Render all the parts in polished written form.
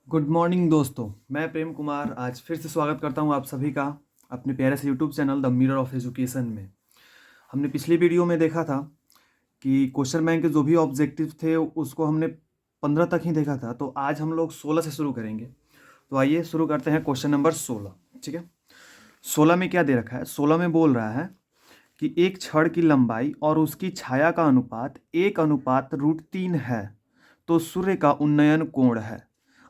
Good morning दोस्तों। मैं प्रेम कुमार आज फिर से स्वागत करता हूं आप सभी का अपने प्यारे से YouTube channel the mirror of education में। हमने पिछली वीडियो में देखा था कि क्वेश्चन बैंक के जो भी ऑब्जेक्टिव थे उसको हमने 15 तक ही देखा था। तो आज हम लोग 16 से शुरू करेंगे। तो आइए शुरू करते हैं क्वेश्चन नंबर 16। ठीक है, 16 में क्या दे रखा है? 16 में बोल रहा है कि एक छड़ की लंबाई और उसकी छाया का अनुपात 1:√3 है, तो सूर्य का उन्नयन कोण है।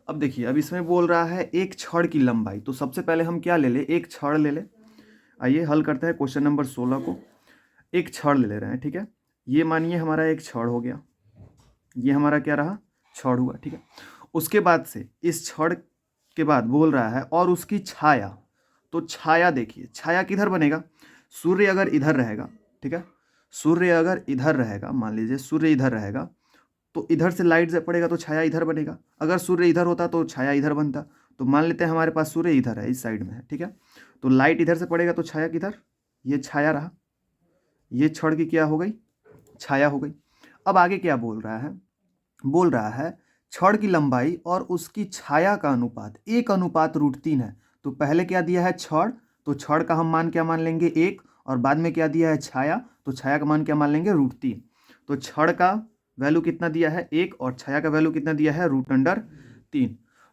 अब देखिए, अब इसमें बोल रहा है एक छड़ की लंबाई, तो सबसे पहले हम क्या ले ले? एक छड़ ले ले। आइए हल करते हैं क्वेश्चन नंबर 16 को। एक छड़ ले ले रहे हैं, ठीक है। ये मानिए हमारा एक छड़ हो गया, ये हमारा क्या रहा? छड़ हुआ, ठीक है। उसके बाद से इस छड़ के बाद बोल रहा है और उसकी छाया। तो छाया देखिए, छाया किधर बनेगा? सूर्य अगर इधर रहेगा, ठीक है, सूर्य अगर इधर रहेगा, मान लीजिए सूर्य इधर रहेगा, तो इधर से लाइट जब पड़ेगा तो छाया इधर बनेगा। अगर सूर्य इधर होता तो छाया इधर बनता। तो मान लेते हैं हमारे पास सूर्य इधर है, इस साइड में है, ठीक है। तो लाइट इधर से पड़ेगा तो छाया किधर? ये छाया रहा, ये छड़ की क्या हो गई? छाया हो गई। अब आगे क्या बोल रहा है? बोल रहा है छड़ की लंबाई और उसकी छाया का अनुपात 1:√3 है। तो पहले क्या दिया है? छड़। तो छड़ का हम मान क्या मान लेंगे? 1। और बाद में क्या दिया है? छाया। तो छाया का मान क्या मान लेंगे? √3। तो छड़ का वैल्यू कितना दिया है? 1। और छाया का वैल्यू कितना दिया है? √3।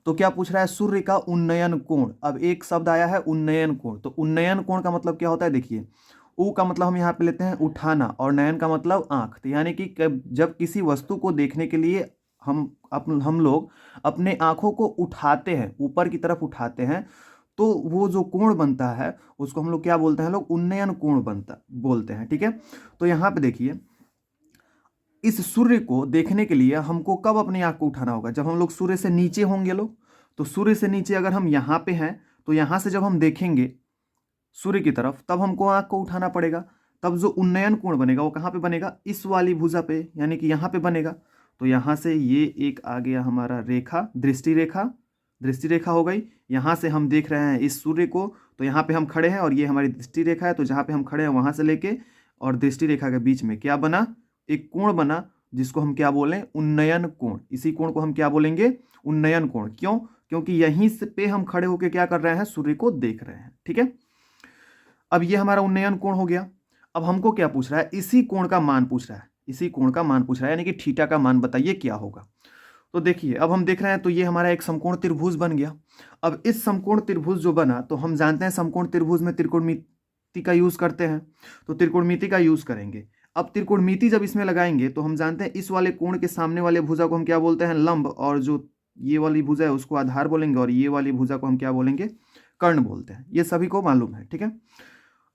तो क्या पूछ रहा है? सूर्य का उन्नयन कोण। अब एक शब्द आया है उन्नयन कोण। तो उन्नयन कोण का मतलब क्या होता है? देखिए, उ का मतलब हम यहाँ पे लेते हैं उठाना, और नयन का मतलब आंख। तो यानी कि जब किसी वस्तु को देखने के लिए हम लोग अपने आंखों को उठाते हैं, ऊपर की तरफ उठाते हैं, तो वो जो कोण बनता है उसको हम लोग क्या बोलते हैं? लोग उन्नयन कोण बनता बोलते हैं, ठीक है। तो यहाँ पे देखिए, इस सूर्य को देखने के लिए हमको कब अपनी आंख को उठाना होगा? जब हम लोग सूर्य से नीचे होंगे लोग। तो सूर्य से नीचे अगर हम यहाँ पे हैं, तो यहाँ से जब हम देखेंगे सूर्य की तरफ, तब हमको आंख को उठाना पड़ेगा। तब जो उन्नयन कोण बनेगा वो कहाँ पे बनेगा? इस वाली भुजा पे, यानी कि यहाँ पे बनेगा। तो यहाँ से ये एक आ गया हमारा रेखा, दृष्टि रेखा। दृष्टि रेखा हो गई। यहाँ से हम देख रहे हैं इस सूर्य को, तो यहाँ पे हम खड़े हैं और ये हमारी दृष्टि रेखा है। तो जहाँ पे हम खड़े हैं वहाँ से लेके और दृष्टि रेखा के बीच में क्या बना? एक कोण बना, जिसको हम क्या बोलें? उन्नयन कोण। इसी कोण को हम क्या बोलेंगे? उन्नयन कोण। क्यों? क्योंकि यहीं से पे हम खड़े होकर क्या कर रहे हैं? सूर्य को देख रहे हैं, ठीक है। अब ये हमारा उन्नयन कोण हो गया। अब हमको क्या पूछ रहा है? इसी कोण का मान पूछ रहा है। इसी कोण का मान पूछ रहा है, यानी कि थीटा का मान बताइए क्या होगा। तो देखिए, अब हम देख रहे हैं तो ये हमारा एक समकोण त्रिभुज बन गया। अब इस समकोण त्रिभुज जो बना, तो हम जानते हैं समकोण त्रिभुज में त्रिकोणमिति का यूज करते हैं। तो त्रिकोणमिति का यूज करेंगे। अब त्रिकोणमिति जब इसमें लगाएंगे तो हम जानते हैं इस वाले कोण के सामने वाले भुजा को हम क्या बोलते हैं? लंब। और जो ये वाली भुजा है उसको आधार बोलेंगे, और ये वाली भुजा को हम क्या बोलेंगे? कर्ण बोलते हैं। ये सभी को मालूम है, ठीक है।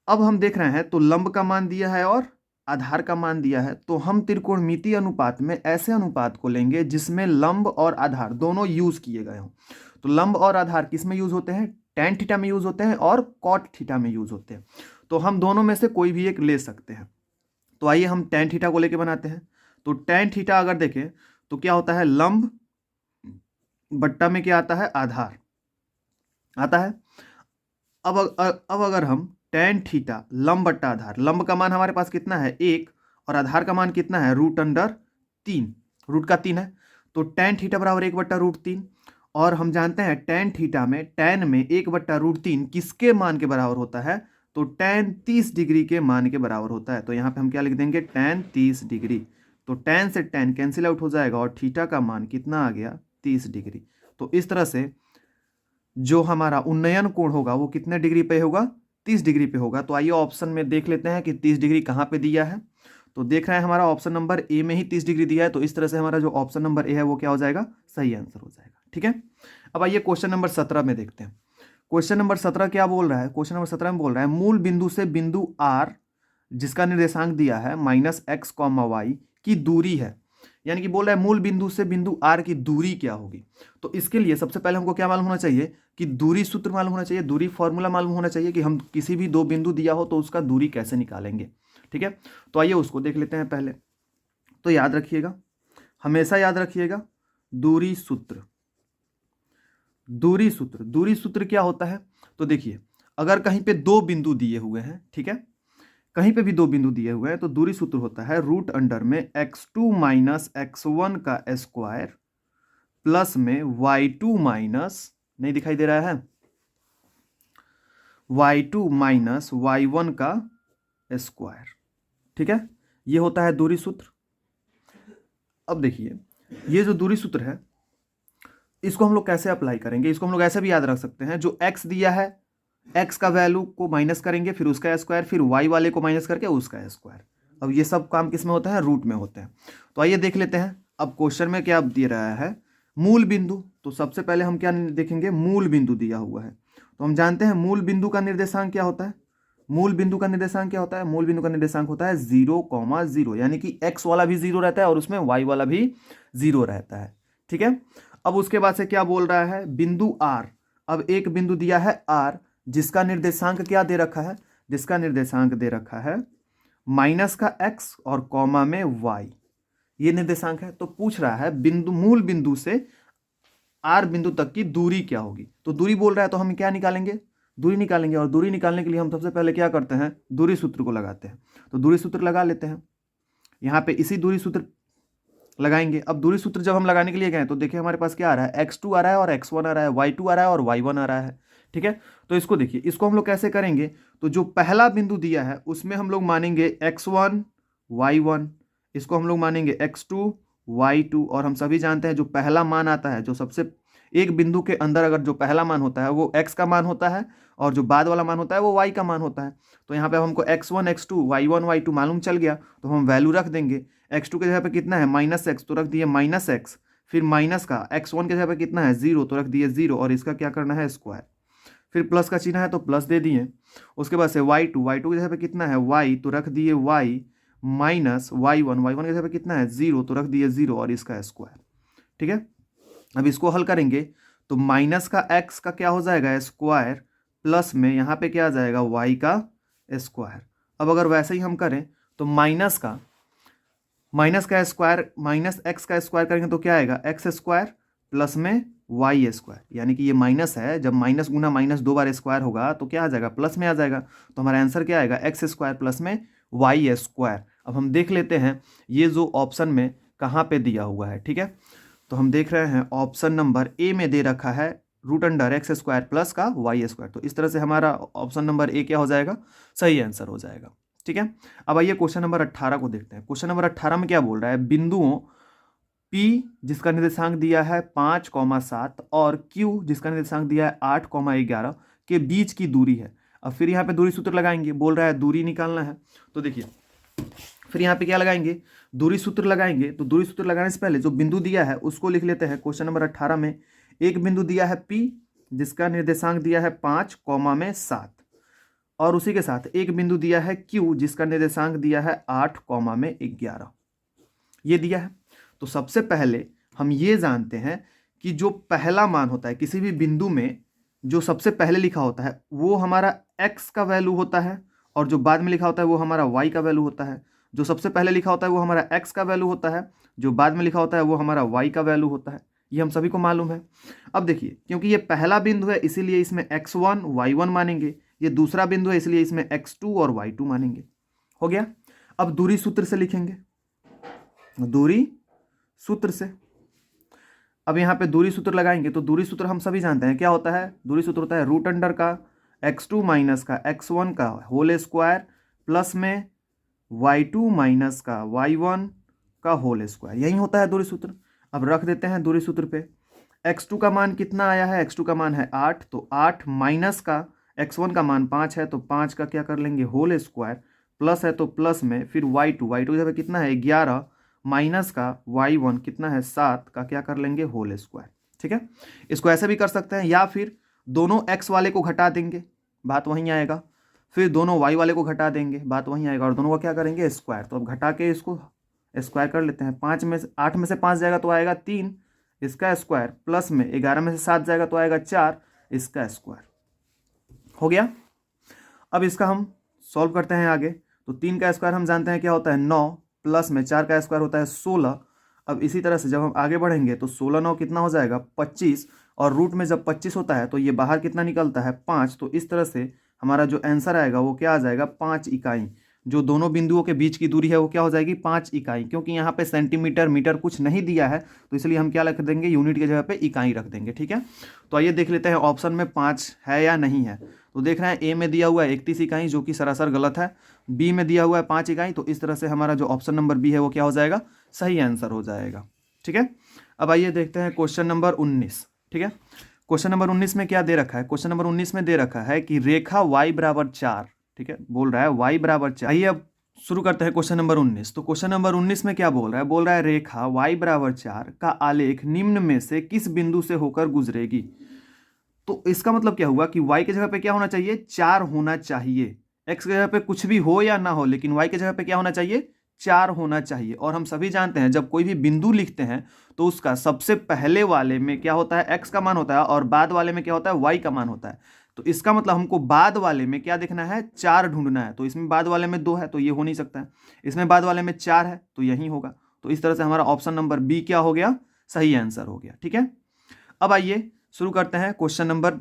अब हम देख रहे हैं तो लंब का मान दिया है और आधार का मान दिया है। तो हम त्रिकोणमितीय अनुपात में ऐसे अनुपात को लेंगे जिसमें लंब और आधार दोनों यूज किए गए हों। तो लंब और आधार किस में यूज होते हैं? टैन थीटा में यूज होते हैं और कॉट थीटा में यूज होते हैं। तो हम दोनों में से कोई भी एक ले सकते हैं। तो आइए हम टैन थीटा को लेके बनाते हैं। तो टैन थीटा अगर देखें तो क्या होता है? लंब बट्टा में क्या आता है? आधार आता है। अब अगर हम टेन थीटा लंब बट्टा आधार, लंब का मान हमारे पास कितना है? 1। और आधार का मान कितना है? √3। रूट का 3 है। तो टेन थीटा बराबर 1/√3। और हम जानते हैं टेन थीटा में, टेन में 1/√3 किसके मान के बराबर होता है? तो टेन 30 डिग्री के मान के बराबर होता है। तो यहाँ पे हम क्या लिख देंगे? Ten 30 degree. तो टेन से टेन कैंसिल आउट हो जाएगा और थीटा का मान कितना आ गया? 30 डिग्री। तो इस तरह से जो हमारा उन्नयन कोण होगा वो कितने डिग्री पे होगा? 30 डिग्री पे होगा। तो आइए ऑप्शन में देख लेते हैं कि 30 डिग्री कहाँ पे दिया है। तो देख रहे हैं हमारा ऑप्शन नंबर ए में ही 30 डिग्री दिया है। तो इस तरह से हमारा जो ऑप्शन नंबर ए है वो क्या हो जाएगा? सही आंसर हो जाएगा, ठीक है। अब आइए क्वेश्चन नंबर 17 में देखते हैं। क्वेश्चन नंबर 17 क्या बोल रहा है? क्वेश्चन नंबर 17 में बोल रहा है मूल बिंदु से बिंदु आर, जिसका निर्देशांक दिया है -x, y की दूरी है। यानी कि बोल रहा है मूल बिंदु से बिंदु आर की दूरी क्या होगी। तो इसके लिए सबसे पहले हमको क्या मालूम होना चाहिए? कि दूरी सूत्र मालूम होना चाहिए, दूरी फॉर्मूला मालूम होना चाहिए कि हम किसी भी दो बिंदु दिया हो तो उसका दूरी कैसे निकालेंगे, ठीक है। तो आइए उसको देख लेते हैं पहले। तो याद रखिएगा, हमेशा याद रखिएगा, दूरी सूत्र। दूरी सूत्र, दूरी सूत्र क्या होता है? तो देखिए, अगर कहीं पे दो बिंदु दिए हुए हैं, ठीक है, कहीं पे भी दो बिंदु दिए हुए हैं, तो दूरी सूत्र होता है √में x2 - x1 का स्क्वायर प्लस में y2 माइनस, नहीं दिखाई दे रहा है, y2 माइनस y1 का स्क्वायर। ठीक है, ये होता है दूरी सूत्र। अब देखिए ये जो दूरी सूत्र है इसको हम लोग कैसे अप्लाई करेंगे, इसको हम लोग ऐसे भी याद रख सकते हैं, जो x दिया है x का वैल्यू को माइनस करेंगे, फिर उसका स्क्वायर, फिर y वाले को माइनस करके उसका स्क्वायर। अब ये सब काम किस में होता है, रूट में होते हैं। तो आइए देख लेते हैं अब क्वेश्चन में क्या दे रहा है, मूल बिंदु। तो सबसे पहले हम क्या देखेंगे, मूल बिंदु दिया हुआ है। तो हम जानते हैं मूल बिंदु का निर्देशांक क्या होता है, मूल बिंदु का निर्देशांक क्या होता है, मूल बिंदु का निर्देशांक होता है 0,0, यानी कि x वाला भी 0 रहता है और उसमें y वाला भी 0 रहता है। ठीक है, अब उसके बाद से क्या बोल रहा है, बिंदु r। अब एक बिंदु दिया है r जिसका निर्देशांक क्या दे रखा है, जिसका निर्देशांक दे रखा है माइनस का x और कॉमा में y, ये निर्देशांक है। तो पूछ रहा है बिंदु, मूल बिंदु से r बिंदु तक की दूरी क्या होगी। तो दूरी बोल रहा है तो हम क्या निकालेंगे, दूरी निकालेंगे। और दूरी निकालने के लिए हम सबसे पहले क्या करते हैं, दूरी सूत्र को लगाते हैं। तो दूरी सूत्र लगा लेते हैं, यहाँ पे इसी दूरी सूत्र लगाएंगे। अब दूरी सूत्र जब हम लगाने के लिए गए तो देखिए हमारे पास क्या आ रहा है, x2 आ रहा है और x1 आ रहा है, y2 आ रहा है और y1 आ रहा है। ठीक है, तो इसको देखिए, इसको हम लोग कैसे करेंगे, तो जो पहला बिंदु दिया है उसमें हम लोग मानेंगे x1 y1, इसको हम लोग मानेंगे x2 y2। और हम सभी जानते हैं जो पहला मान आता है, जो सबसे एक बिंदु के अंदर अगर जो पहला मान होता है वो x का मान होता है और जो बाद वाला मान होता है वो y का मान होता है। तो यहाँ पे हमको x1 x2 y1 y2 मालूम चल गया, तो हम वैल्यू रख देंगे। x2 के जगह पे कितना है माइनस एक्स, तो रख दिए माइनस एक्स, फिर माइनस का x1 के जगह पे कितना है 0, तो रख दिए 0 और इसका क्या करना है स्क्वायर, फिर प्लस का चिन्ह है तो प्लस दे दिए। उसके बाद से y2 के जगह पे कितना है y, तो रख दिए y माइनस y1 के जगह पे कितना है 0, तो रख दिए 0 और इसका स्क्वायर। ठीक है, अब इसको हल करेंगे तो माइनस का x का क्या हो जाएगा स्क्वायर, प्लस में यहाँ पे क्या आ जाएगा y का स्क्वायर। अब अगर वैसे ही हम करें तो माइनस का स्क्वायर माइनस x का स्क्वायर करेंगे तो क्या आएगा x स्क्वायर प्लस में y स्क्वायर, यानी कि ये माइनस है, जब माइनस गुना माइनस 2 बार स्क्वायर होगा तो क्या आ जाएगा, प्लस में आ जाएगा। तो हमारा आंसर क्या आएगा, x स्क्वायर प्लस में y स्क्वायर। अब हम देख लेते हैं ये जो ऑप्शन में कहाँ पे दिया हुआ है। ठीक है, तो हम देख रहे हैं ऑप्शन नंबर ए में दे रखा है root under x square plus का वाई स्क्वायर। तो इस तरह से हमारा ऑप्शन नंबर ए क्या हो जाएगा, सही आंसर हो जाएगा। ठीक है, अब आइए क्वेश्चन नंबर 18 को देखते हैं। क्वेश्चन नंबर 18 में क्या बोल रहा है, बिंदुओं P जिसका निर्देशांक दिया है 5,7 और Q जिसका निर्देशांक दिया है 8,11 के बीच की दूरी है। अब फिर यहाँ पे दूरी सूत्र लगाएंगे, बोल रहा है दूरी निकालना है। तो देखिए फिर यहाँ पे क्या लगाएंगे, दूरी सूत्र लगाएंगे। तो दूरी सूत्र लगाने से पहले जो बिंदु दिया है उसको लिख लेते हैं। क्वेश्चन नंबर 18 में एक बिंदु दिया है P जिसका निर्देशांक दिया है 5,7 और उसी के साथ एक बिंदु दिया है Q जिसका निर्देशांक दिया है 8,11, ये दिया है। तो सबसे पहले हम ये जानते हैं कि जो पहला मान होता है किसी भी बिंदु में, जो सबसे पहले लिखा होता है वो हमारा x का वैल्यू होता है और जो बाद में लिखा होता है वो हमारा y का वैल्यू होता है। जो सबसे पहले लिखा होता है वो हमारा x का वैल्यू होता है, जो बाद में लिखा होता है वो हमारा y का वैल्यू होता है। ये हम सभी को मालूम है। अब देखिए क्योंकि ये पहला बिंदु है इसीलिए इसमें x1 y1 मानेंगे, ये दूसरा बिंदु है इसलिए इसमें x2 और y2 मानेंगे। हो गया। अब दूरी सूत्र से लिखेंगे, दूरी सूत्र से। अब यहाँ पे दूरी सूत्र लगाएंगे तो दूरी सूत्र हम सभी जानते हैं क्या होता है, दूरी सूत्र होता है रूट अंडर का x2 माइनस का x1 का होल स्क्वायर प्लस में y2 माइनस का y1 का होल स्क्वायर, यही होता है दूरी सूत्र। अब रख देते हैं दूरी सूत्र पे। x2 का मान कितना आया है, x2 का मान है 8, तो 8 माइनस का x1 का मान 5 है तो 5 का क्या कर लेंगे होल स्क्वायर, प्लस है तो प्लस में फिर y2 जब कितना है 11 माइनस का y1 कितना है 7 का क्या कर लेंगे होल स्क्वायर। ठीक है, इसको ऐसे भी कर सकते हैं या फिर दोनों x वाले को घटा देंगे, बात वहीं आएगा, फिर दोनों y वाले को घटा देंगे, बात वहीं आएगा और दोनों का क्या करेंगे स्क्वायर। तो अब घटा के इसको स्क्वायर कर लेते हैं। 8 में से 5 जाएगा तो आएगा 3 इसका स्क्वायर, प्लस में 11 में से 7 जाएगा तो आएगा 4 इसका स्क्वायर। हो गया। अब इसका हम सॉल्व करते हैं आगे। तो 3 का स्क्वायर हम जानते हैं क्या होता है 9, प्लस में 4 का स्क्वायर होता है 16। अब इसी तरह से जब हम आगे बढ़ेंगे तो 16 9 कितना हो जाएगा 25 और रूट में जब 25 होता है तो ये बाहर कितना निकलता है 5। तो इस तरह से हमारा जो आंसर आएगा वो क्या आ जाएगा 5 इकाई। जो दोनों बिंदुओं के बीच की दूरी है वो क्या हो जाएगी 5 इकाई, क्योंकि यहाँ पे सेंटीमीटर मीटर कुछ नहीं दिया है तो इसलिए हम क्या रख देंगे, यूनिट की जगह पे इकाई रख देंगे। ठीक है, तो आइए देख लेते हैं ऑप्शन में 5 है या नहीं है। तो देख रहे हैं ए में दिया हुआ है 31 इकाई, जो कि सरासर गलत है। बी में दिया हुआ है 5 इकाई, तो इस तरह से हमारा जो ऑप्शन नंबर बी है वो क्या हो जाएगा, सही आंसर हो जाएगा। ठीक है, अब आइए देखते हैं क्वेश्चन नंबर 19। ठीक है, क्वेश्चन नंबर 19 में क्या दे रखा है, क्वेश्चन नंबर 19 में दे रखा है कि रेखा y बराबर 4, ठीक है, बोल रहा है y बराबर 4। आइए अब शुरू करते हैं क्वेश्चन नंबर 19। तो क्वेश्चन नंबर 19 में क्या बोल रहा है रेखा y बराबर 4 का आलेख निम्न में से किस बिंदु से होकर गुजरेगी। तो इसका मतलब क्या हुआ कि y की जगह पे क्या होना चाहिए, 4 होना चाहिए। x की जगह पे कुछ भी हो या ना हो, लेकिन y की जगह पे क्या होना चाहिए, 4 होना चाहिए। और हम सभी जानते हैं जब कोई भी बिंदु लिखते हैं तो उसका सबसे पहले वाले में क्या होता है, x का मान होता है, और बाद वाले में क्या होता है, y का मान होता है। तो इसका मतलब हमको बाद वाले में क्या देखना है, 4 ढूंढना है। तो इसमें बाद वाले में 2 है तो ये हो नहीं सकता है, इसमें बाद वाले में 4 है तो यही होगा। तो इस तरह से हमारा ऑप्शन नंबर बी क्या हो गया, सही आंसर हो गया। ठीक है, अब आइए शुरू करते हैं क्वेश्चन नंबर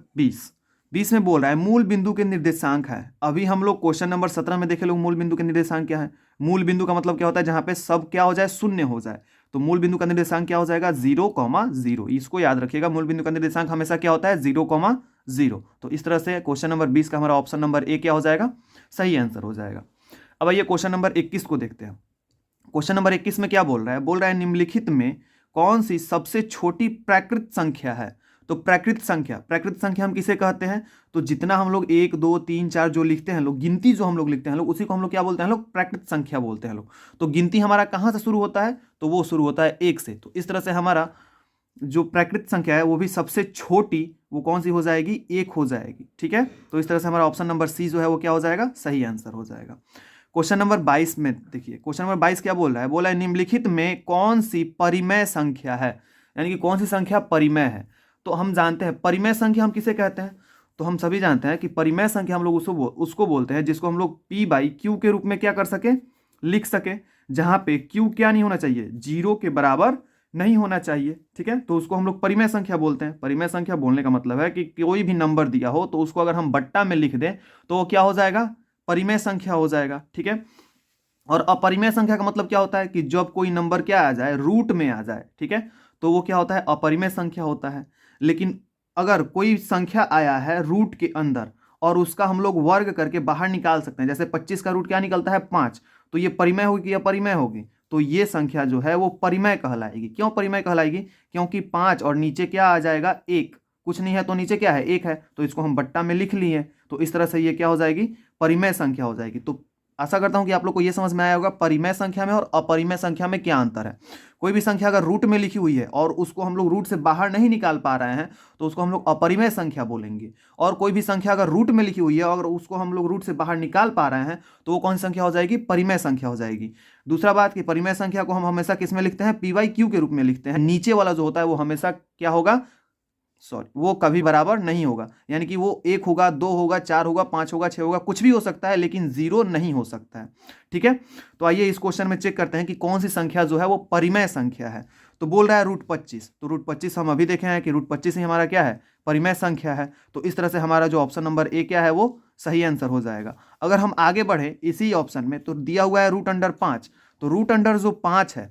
20 में बोल रहा है मूल बिंदु के निर्देशांक है। अभी हम लोग क्वेश्चन नंबर 17 में देखे लोग मूल बिंदु के निर्देशांक क्या है। मूल बिंदु का मतलब क्या होता है, जहां पे सब क्या हो जाए, शून्य हो जाए। तो मूल बिंदु का निर्देशांक क्या हो जाएगा, 0,0। इसको याद रखिएगा, मूल बिंदु का निर्देशांक हमेशा क्या होता है, 0,0। तो इस तरह से क्वेश्चन नंबर 20 का हमारा ऑप्शन नंबर ए क्या हो जाएगा, सही आंसर हो जाएगा। अब आइए क्वेश्चन नंबर 21 को देखते हैं। क्वेश्चन नंबर 21 में क्या बोल रहा है निम्नलिखित में कौन सी सबसे छोटी प्राकृत संख्या है। तो प्राकृत संख्या हम किसे कहते हैं, तो जितना हम लोग 1 2 3 4 जो लिखते हैं लोग, गिनती जो हम लोग लिखते हैं लोग, उसी को हम लोग क्या बोलते हैं लोग, प्राकृत संख्या बोलते हैं लोग। तो गिनती हमारा कहाँ से शुरू होता है, तो वो शुरू होता है 1 से। तो इस तरह से हमारा जो प्राकृत संख्या है वो भी सबसे छोटी वो कौन सी हो जाएगी, 1 हो जाएगी। ठीक है, तो इस तरह से हमारा ऑप्शन नंबर सी जो है वो क्या हो जाएगा, सही आंसर हो जाएगा। क्वेश्चन नंबर 22 में देखिए, क्वेश्चन नंबर 22 क्या बोल रहा है निम्नलिखित में कौन सी परिमेय संख्या है, यानी कि कौन सी संख्या परिमेय है। तो हम जानते हैं परिमेय संख्या हम किसे कहते हैं, तो हम सभी जानते हैं कि परिमेय संख्या हम लोग उसको बोलते हैं जिसको हम लोग p/q के रूप में क्या कर सके, लिख सके, जहां पे q क्या नहीं होना चाहिए, 0 के बराबर नहीं होना चाहिए। ठीक है, तो उसको हम लोग परिमेय संख्या बोलते हैं। परिमेय संख्या बोलने का मतलब है कि कोई भी नंबर दिया हो तो उसको अगर हम बट्टा में लिख दें तो वो क्या हो जाएगा, परिमेय संख्या हो जाएगा। ठीक है, और अपरिमेय संख्या का मतलब क्या होता है कि जब कोई नंबर क्या आ जाए, रूट में आ जाए, ठीक है, तो वो क्या होता है, अपरिमेय संख्या होता है। लेकिन अगर कोई संख्या आया है रूट के अंदर और उसका हम लोग वर्ग करके बाहर निकाल सकते हैं, जैसे 25 का रूट क्या निकलता है 5, तो ये परिमेय होगी या अपरिमेय होगी, तो ये संख्या जो है वो परिमेय कहलाएगी। क्यों परिमेय कहलाएगी, क्योंकि 5 और नीचे क्या आ जाएगा 1, कुछ नहीं है तो नीचे क्या है 1 है, तो इसको हम बट्टा में लिख लिए, तो इस तरह से ये क्या हो जाएगी, परिमेय संख्या हो जाएगी। तो आशा करता हूं कि आप लोग को यह समझ में आया होगा परिमेय संख्या में और अपरिमेय संख्या में क्या अंतर है। कोई भी संख्या अगर रूट में लिखी हुई है और उसको हम लोग रूट से बाहर नहीं निकाल पा रहे हैं तो उसको हम लोग अपरिमेय संख्या बोलेंगे, और कोई भी संख्या अगर रूट में लिखी हुई है और उसको हम लोग रूट से बाहर निकाल पा रहे हैं तो वो कौन सी संख्या हो जाएगी, परिमेय संख्या हो जाएगी। दूसरा बात कि परिमेय संख्या को हम हमेशा किस में लिखते हैं, p/q के रूप में लिखते हैं। नीचे वाला जो होता है वो हमेशा क्या होगा, वो कभी बराबर नहीं होगा, यानी कि वो 1 होगा, 2 होगा, 4 होगा, 5 होगा, 6 होगा, कुछ भी हो सकता है, लेकिन 0 नहीं हो सकता है। ठीक है, तो आइए इस क्वेश्चन में चेक करते हैं कि कौन सी संख्या जो है वो परिमेय संख्या है। तो बोल रहा है √25, तो √25 हम अभी देखे हैं कि √25 ही हमारा क्या है, परिमेय संख्या है। तो इस तरह से हमारा जो ऑप्शन नंबर ए क्या है वो सही आंसर हो जाएगा। अगर हम आगे बढ़े इसी ऑप्शन में, तो दिया हुआ है √5, तो √5 है,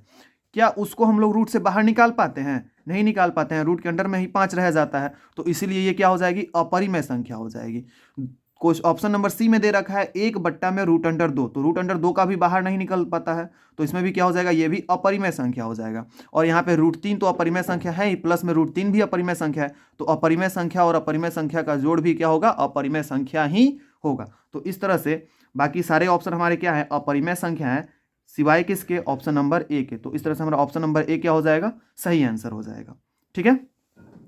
क्या उसको हम लोग रूट से बाहर निकाल पाते हैं, नहीं निकाल पाते हैं, रूट के अंडर में ही 5 रह जाता है, तो इसीलिए ये क्या हो जाएगी, अपरिमेय संख्या हो जाएगी। ऑप्शन नंबर सी में दे रखा है 1 में √2, तो √2 का भी बाहर नहीं निकल पाता है, तो इसमें भी क्या हो जाएगा, ये भी अपरिमेय संख्या हो जाएगा। और यहाँ पे √3 तो अपरिमेय संख्या है ही, प्लस में √3 भी अपरिमेय संख्या है, तो अपरिमेय संख्या और अपरिमेय संख्या का जोड़ भी क्या होगा, अपरिमेय संख्या ही होगा। तो इस तरह से बाकी सारे ऑप्शन हमारे क्या है, अपरिमेय संख्या है, सिवाय किसके, ऑप्शन नंबर ए के। तो इस तरह से हमारा ऑप्शन नंबर ए क्या हो जाएगा, सही आंसर हो जाएगा। ठीक है।